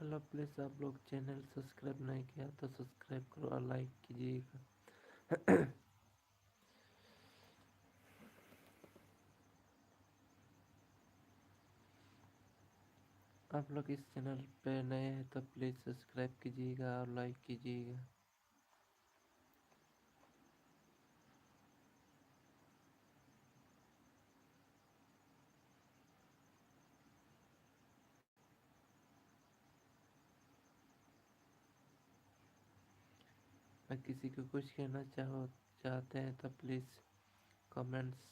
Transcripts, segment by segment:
Hello, please आप लोग channel subscribe नहीं किया तो सब्सक्राइब करो और लाइक कीजिएगा। आप लोग इस चैनल पे नए हैं तो प्लीज़ सब्सक्राइब कीजिएगा और लाइक कीजिएगा। मैं किसी को कुछ कहना चाहते हैं तो प्लीज़ कमेंट्स।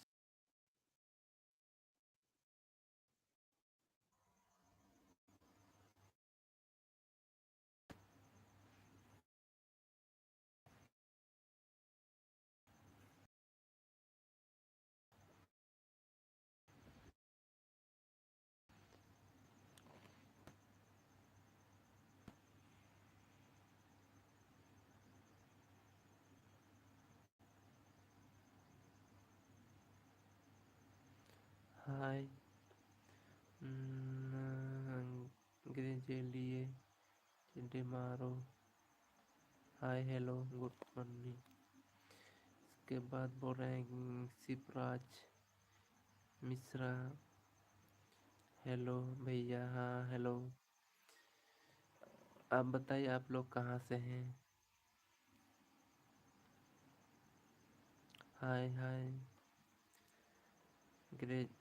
हाय, अंग्रेजी चिंटी मारो। हाय, हेलो, गुड मॉर्निंग। इसके बाद बोल रहे हैं शिवराज मिश्रा। हेलो भैया। हाँ, हेलो। आप बताइए, आप लोग कहाँ से हैं? हाय हाय अंग्रेजी।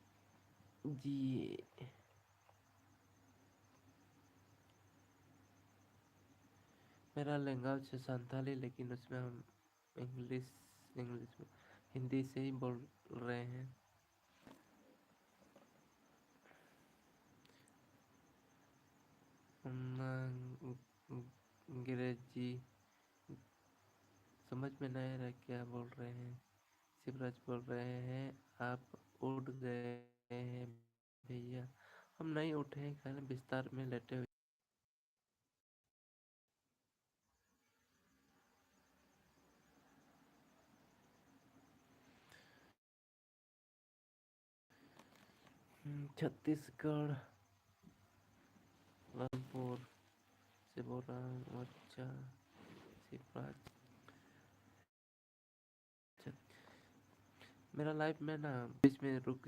मेरा लैंग्वेज है संथाली, लेकिन उसमें हम इंग्लिश इंग्लिश में हिंदी से ही बोल रहे हैं। अंग्रेजी समझ में नहीं आ रहा क्या बोल रहे हैं। शिवराज बोल रहे हैं आप उठ गए हैं भैया। हम नहीं उठे हैं, खाली बिस्तर में लेटे हुए। छत्तीसगढ़, रामपुर से बोल रहा हूँ। अच्छा, शिवराज। मेरा लाइफ में ना बीच में रुक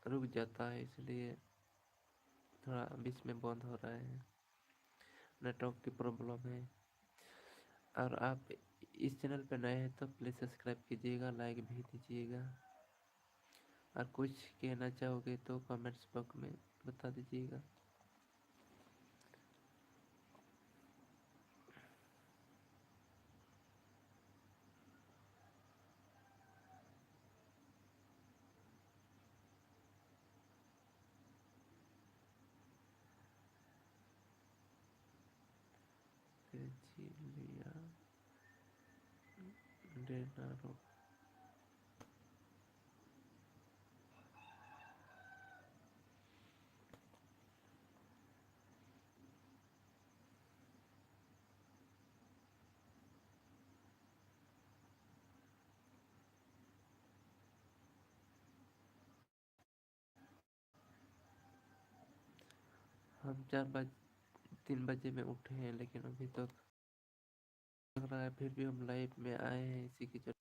रुक जाता है, इसलिए थोड़ा बीच में बंद हो रहा है। नेटवर्क की प्रॉब्लम है। और आप इस चैनल पे नए हैं तो प्लीज़ सब्सक्राइब कीजिएगा, लाइक भी दीजिएगा। और कुछ कहना चाहोगे तो कमेंट्स बॉक्स में बता दीजिएगा। लिया डेनारो। हम 3 बजे में उठे हैं, लेकिन अभी तक लग रहा है फिर भी हम लाइव में आए हैं इसी की जरूरत।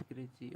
अंग्रेजी।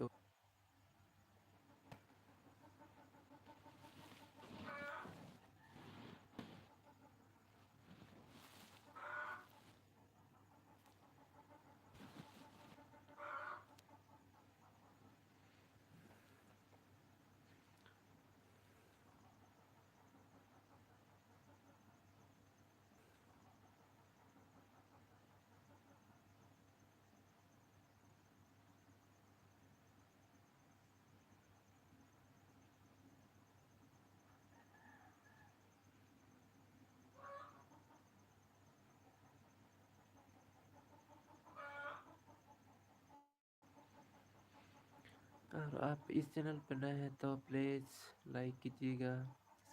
और आप इस चैनल पर नए हैं तो प्लीज़ लाइक कीजिएगा,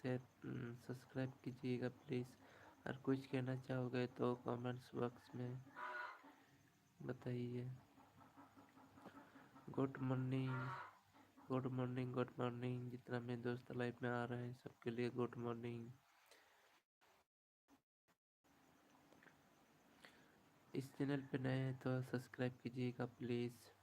शेयर सब्सक्राइब कीजिएगा प्लीज़। और कुछ कहना चाहोगे तो कमेंट्स बॉक्स में बताइए। Good morning, good morning, good morning. जितना मेरे दोस्त लाइव में आ रहे हैं सबके लिए गुड मॉर्निंग। इस चैनल पे नए हैं तो सब्सक्राइब कीजिएगा प्लीज़।